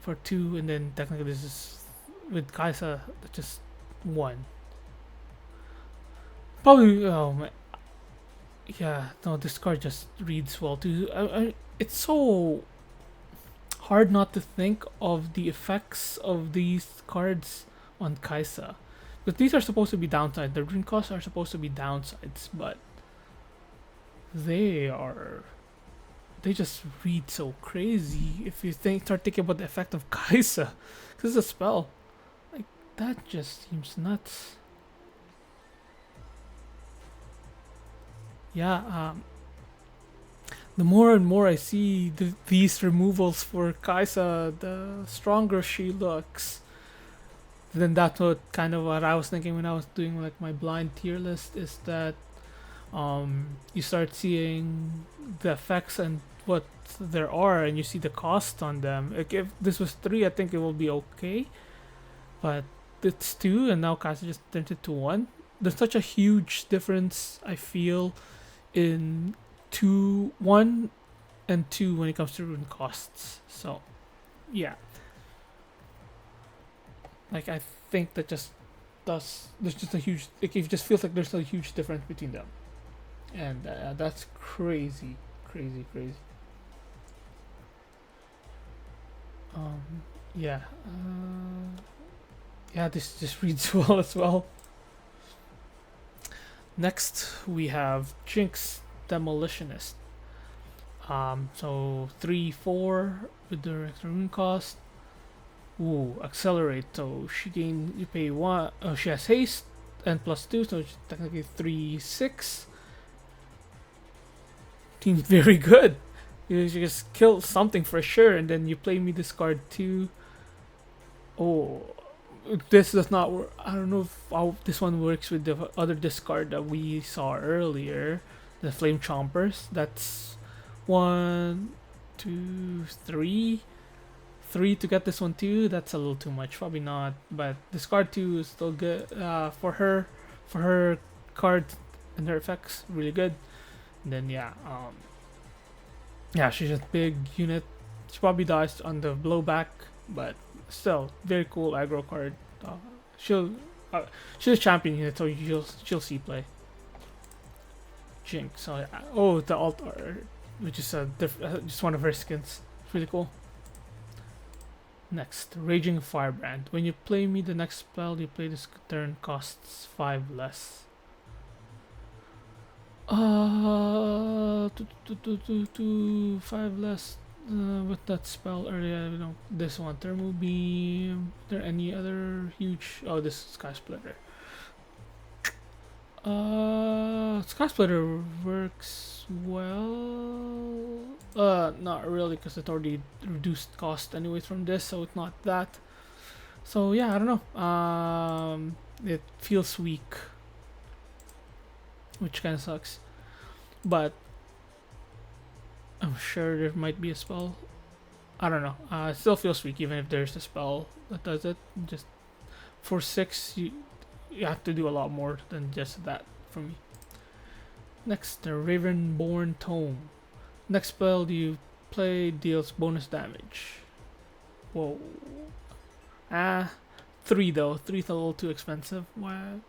For 2, and then technically this is with Kaisa just 1. Probably, oh my, yeah, no, this card just reads well too. It's so hard not to think of the effects of these cards on Kaisa, but these are supposed to be downsides. The rune costs are supposed to be downsides, but they just read so crazy if you start thinking about the effect of Kaisa, because it's a spell. Like, that just seems nuts. Yeah, the more and more I see these removals for Kaisa, the stronger she looks. Then that's what I was thinking when I was doing like my blind tier list, is that you start seeing the effects and what there are, and you see the cost on them. Like if this was 3, I think it will be okay, but it's 2, and now Kaisa just turned it to 1. There's such a huge difference, I feel, in 1 and 2 when it comes to rune costs. So yeah, like I think that there's just a huge, like, it just feels like there's a huge difference between them, and that's crazy. Yeah, yeah, this just reads well as well. Next we have Jinx Demolitionist. So 3/4 with the extra rune cost. Ooh, accelerate. So she gain. You pay one. Oh, she has haste and +2, so it's technically 3/6. Seems very good. You just kill something for sure, and then you play me this card too. Oh, this does not work. I don't know if how this one works with the other discard that we saw earlier, the Flame Chompers. That's 1, 2, 3. 3 to get this one too. That's a little too much. Probably not. But discard 2 is still good for her. For her card and her effects, really good. And then yeah, she's a big unit. She probably dies on the blowback, but still very cool aggro card. She'll she's a champion unit, so she'll see play. Jinx. So yeah. Oh, the altar, which is just one of her skins. It's really cool. Next, Raging Firebrand. When you play me the next spell you play this turn costs 5 less. Five less with that spell earlier. You know, this one, Thermal Beam. Is there any other huge? Oh, this Sky Splitter. Sky Splitter works well. Not really, because it already reduced cost anyways from this, so it's not that. So yeah, I don't know. It feels weak, which kind of sucks. But I'm sure there might be a spell. I don't know. It still feels weak, even if there's a spell that does it. Just for 6, you have to do a lot more than just that for me. Next, the Ravenborn Tome. Next spell you play deals bonus damage. Whoa. 3 though. 3's a little too expensive. Why?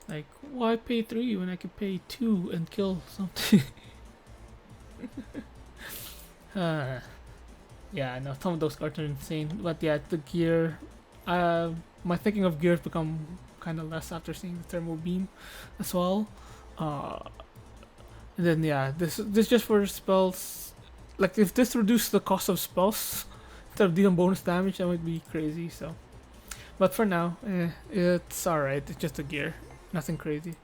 Like, why pay 3 when I could pay 2 and kill something? Yeah, I know some of those cards are insane, but yeah, the gear. My thinking of gear has become kind of less after seeing the Thermal Beam, as well. And then yeah, this just for spells. Like if this reduced the cost of spells instead of dealing bonus damage, that would be crazy. So, but for now, it's alright. It's just a gear. Nothing crazy.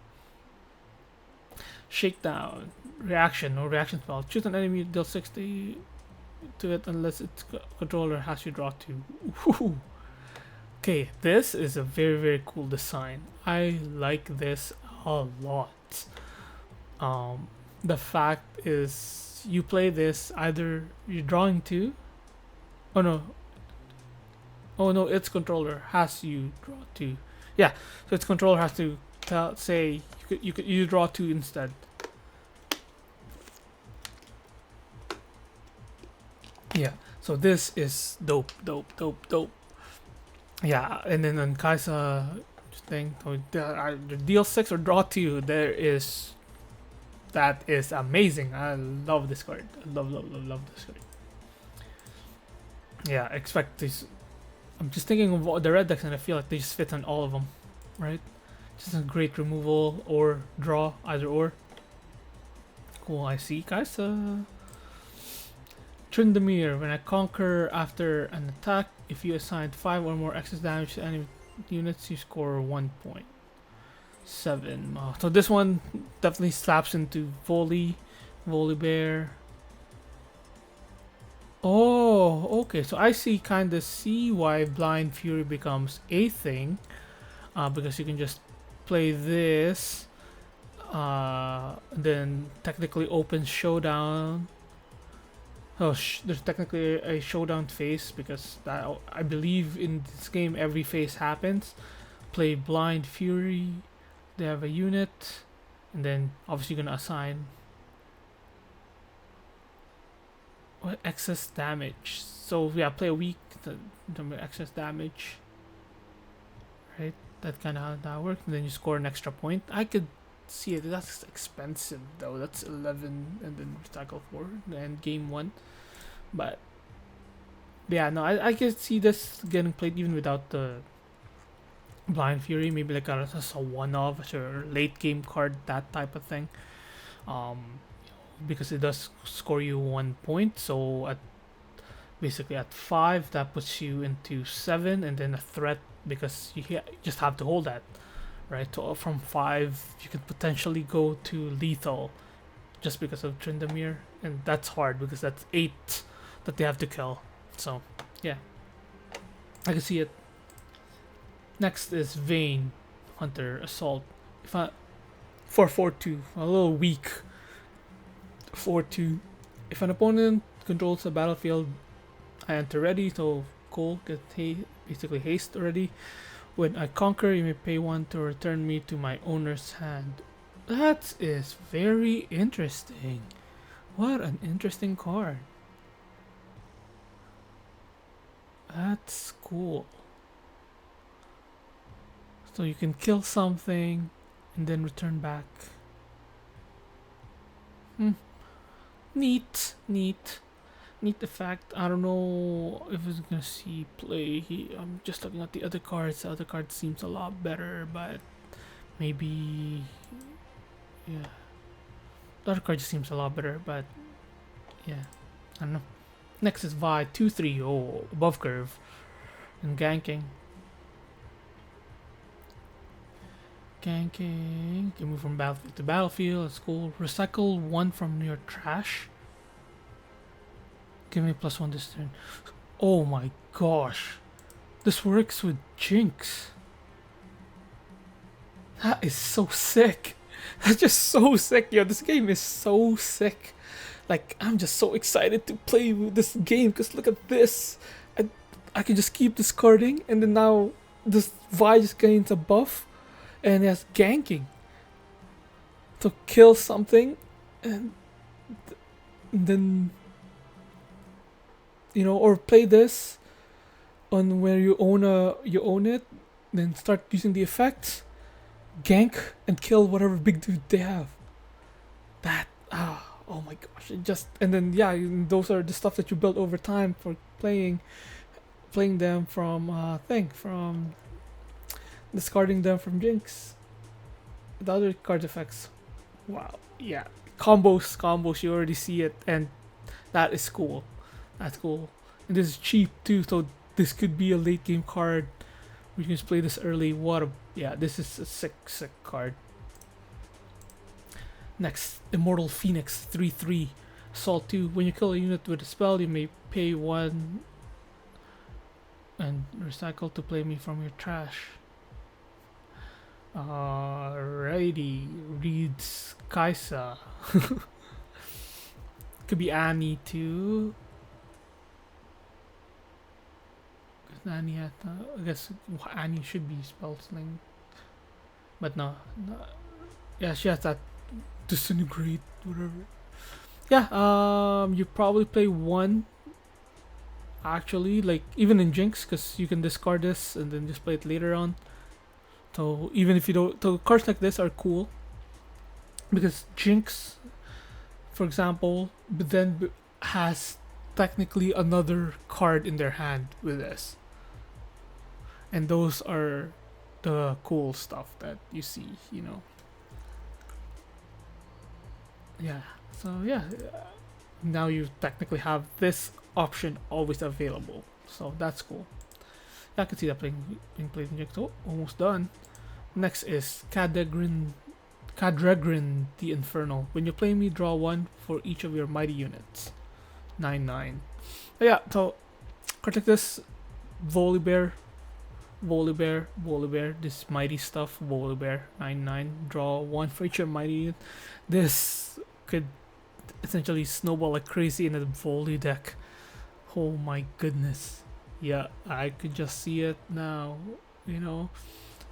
Shakedown. Reaction. No reaction spell. Choose an enemy, deal 60 to it unless its controller has you draw 2. Ooh. Okay, this is a very, very cool design. I like this a lot. The fact is, you play this, either you're drawing 2. Oh no, its controller has you draw 2. Yeah, so its controller has to say you draw 2 instead. Yeah, so this is dope. Yeah, and then on Kaisa thing, deal 6 or draw 2. That is amazing. I love this card. I love this card. Yeah, expect this. I'm just thinking of all the red decks, and I feel like they just fit on all of them, right? Just a great removal or draw, either or. Cool, I see, guys. Tryndamere. When I conquer after an attack, if you assign 5 or more excess damage to enemy units, you score 1.7. So this one definitely slaps into Volibear. Oh, okay. So I kinda see why Blind Fury becomes a thing, because you can just play this, then technically open Showdown. Oh, there's technically a Showdown phase, because I believe in this game every phase happens. Play Blind Fury. They have a unit, and then obviously you're gonna assign excess damage. So yeah, play a weak excess damage, right? That kind of how that works, and then you score an extra point. I could see it. That's expensive though. That's 11, and then cycle 4 and game 1. But yeah, no, I could see this getting played even without the Blind Fury. Maybe like a one-off or late game card, that type of thing. Because it does score you 1 point. So basically at 5, that puts you into 7, and then a threat because you just have to hold that, right? So from 5, you can potentially go to lethal just because of Tryndamere, and that's hard because that's 8 that they have to kill. So yeah, I can see it. Next is Vayne Hunter Assault. If I 4-4-2, a little weak. 4-2. If an opponent controls the battlefield, I enter ready, so cool, get basically haste already. When I conquer, you may pay 1 to return me to my owner's hand. That is very interesting. What an interesting card. That's cool. So you can kill something and then return back. Neat, neat. Neat effect. I don't know if it's gonna see play. I'm just looking at the other cards. The other card seems a lot better, but maybe yeah. The other card just seems a lot better, but yeah, I don't know. Next is Vi 2-3. Oh, above curve and ganking. Ganking. Can move from battlefield to battlefield. That's cool. Recycle 1 from your trash. Give me +1 this turn. Oh my gosh. This works with Jinx. That is so sick. That's just so sick, yo. This game is so sick. Like, I'm just so excited to play with this game because look at this. I can just keep discarding, and then now this Vi just gains a buff and it has ganking to kill something, and then you know, or play this on where you own it, then start using the effects, gank and kill whatever big dude they have. That oh my gosh, it just, and then yeah, those are the stuff that you build over time for playing them from from discarding them from Jinx. The other card effects, wow, yeah, combos, you already see it, and that is cool. That's cool. And this is cheap too, so this could be a late game card. We can just play this early. Yeah, this is a sick card. Next, Immortal Phoenix 3-3. Assault 2. When you kill a unit with a spell, you may pay 1 and recycle to play me from your trash. Alrighty. Reads Kaisa. Could be Annie too. Annie had, I guess Annie should be spell sling, but no. Yeah, she has that disintegrate, whatever. Yeah, you probably play 1. Actually, like even in Jinx, because you can discard this and then just play it later on. So even if you don't, so cards like this are cool because Jinx, for example, but then has technically another card in their hand with this. And those are the cool stuff that you see, you know. Yeah, so yeah, now you technically have this option always available. So that's cool. Yeah, I can see that being played in Jinx. Oh, almost done. Next is Cadregrin the Infernal. When you play me, draw 1 for each of your mighty units. 9/9. But yeah, so cards like this, Volibear, this mighty stuff, Volibear, 9/9, draw 1 for each of your mighty unit. This could essentially snowball like crazy in a Voli deck. Oh my goodness. Yeah, I could just see it now, you know.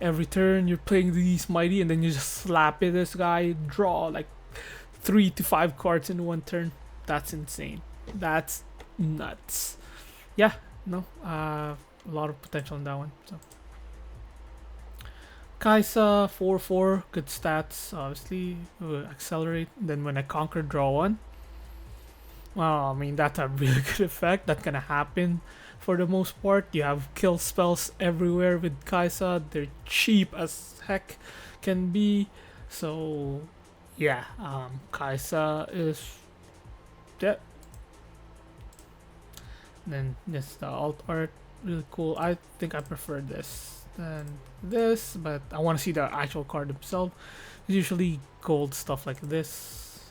Every turn you're playing these mighty and then you just slap it this guy, draw like 3 to 5 cards in one turn. That's insane. That's nuts. Yeah, no, a lot of potential in that one. So Kaisa 4/4, good stats, obviously. Accelerate. Then when I conquer, draw 1. Well, I mean, that's a really good effect. That's gonna happen for the most part. You have kill spells everywhere with Kaisa. They're cheap as heck can be. So yeah, Kaisa is then just the alt art, really cool. I think I prefer this than this, but I want to see the actual card itself. Usually gold stuff like this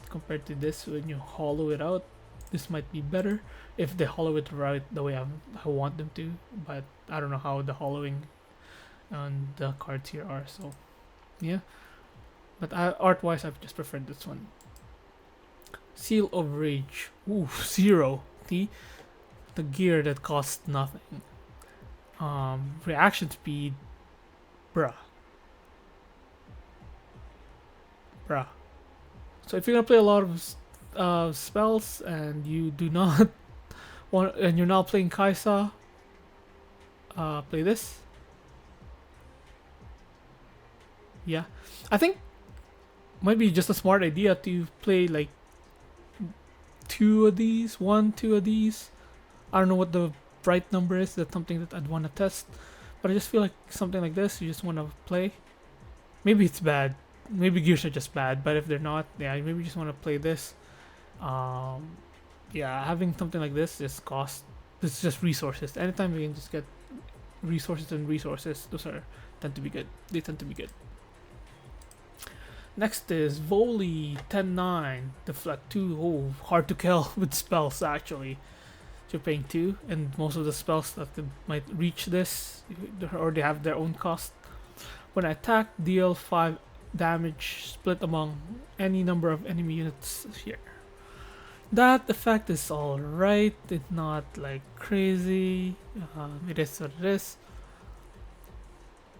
compared to this, when you hollow it out, this might be better if they hollow it right the way I want them to, but I don't know how the hollowing on the cards here are, so yeah. But art wise, I've just preferred this one. Seal of Rage. Ooh, 0. The gear that costs nothing. Reaction speed. Bruh. So if you're gonna play a lot of spells and you do not want, and you're not playing Kaisa, play this. Yeah, I think might be just a smart idea to play like 2 of these, 2 of these. I don't know what the right number is. That's something that I'd want to test, but I just feel like something like this you just want to play. Maybe it's bad, maybe gears are just bad, but if they're not, yeah, maybe you just want to play this. Yeah, having something like this just costs, this is just resources. Anytime you can just get resources and resources, those tend to be good. They tend to be good. Next is Volley 10-9, Deflect 2. Oh, hard to kill with spells actually. You're paying 2, and most of the spells that might reach this, or they have their own cost. When I attack, deal 5 damage split among any number of enemy units here. That effect is alright, it's not like crazy. It is what it is.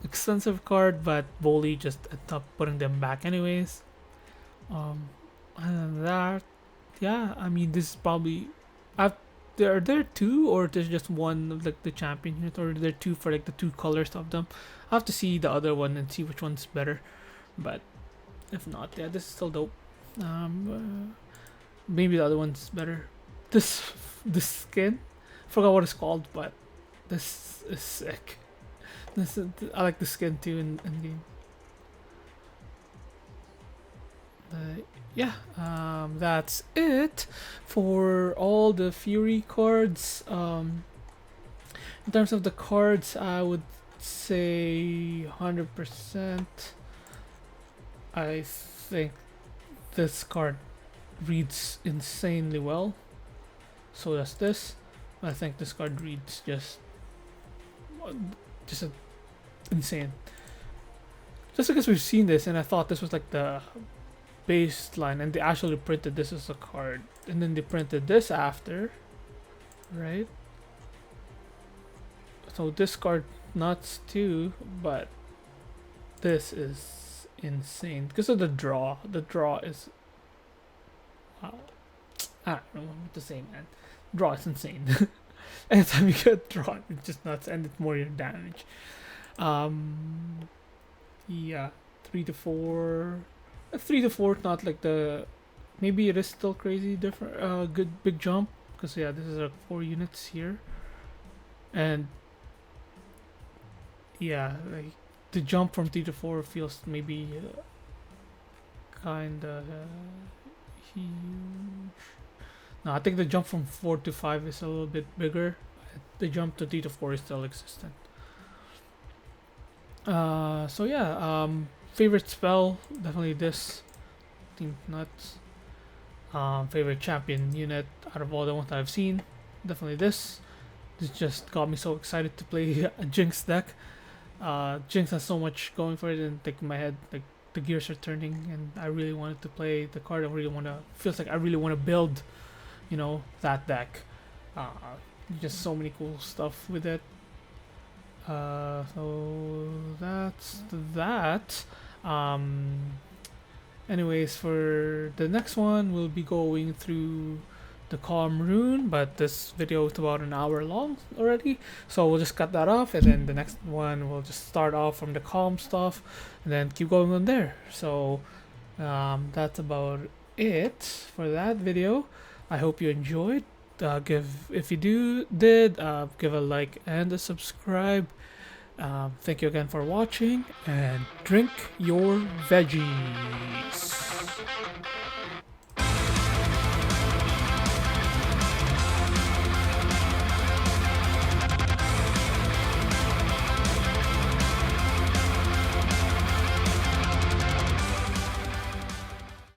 Expensive card, but Volley just ended up putting them back anyways. Other than that, yeah, I mean, this is probably, are there 2, or there's just one of like the champion unit, or are there 2 for like the 2 colors of them? I have to see the other one and see which one's better, but if not, yeah, this is still dope. Maybe the other one's better. This skin, forgot what it's called, but this is sick. I like the skin too in game. Yeah, that's it for all the Fury cards. In terms of the cards, I would say 100%. I think this card reads insanely well. So does this. I think this card reads just insane. Just because we've seen this, and I thought this was like the baseline, and they actually printed this as a card, and then they printed this after, right? So this card nuts too, but this is insane because of the draw. The draw is, I don't know what to say, man. Draw is insane. Anytime you get drawn, it's just nuts, and it's more your damage. Yeah, 3 to 4. 3 to 4, not like the. Maybe it is still crazy different. Good big jump, because yeah, this is like 4 units here, and yeah, like the jump from 3 to 4 feels maybe kinda huge. No, I think the jump from 4 to 5 is a little bit bigger. The jump to 3 to 4 is still existent. So yeah, favorite spell, definitely this. Team Nuts. Favorite champion unit out of all the ones I've seen, definitely this. This just got me so excited to play a Jinx deck. Jinx has so much going for it, and like in my head, like the gears are turning, and I really wanted to play the card. Feels like I really want to build, you know, that deck. Just so many cool stuff with it. So that's that. Anyways, for the next one, we'll be going through the Calm Rune, but this video is about an hour long already, so we'll just cut that off, and then the next one we'll just start off from the Calm stuff and then keep going on there. So that's about it for that video. I hope you enjoyed. If you did give a like and a subscribe. Thank you again for watching, and drink your veggies.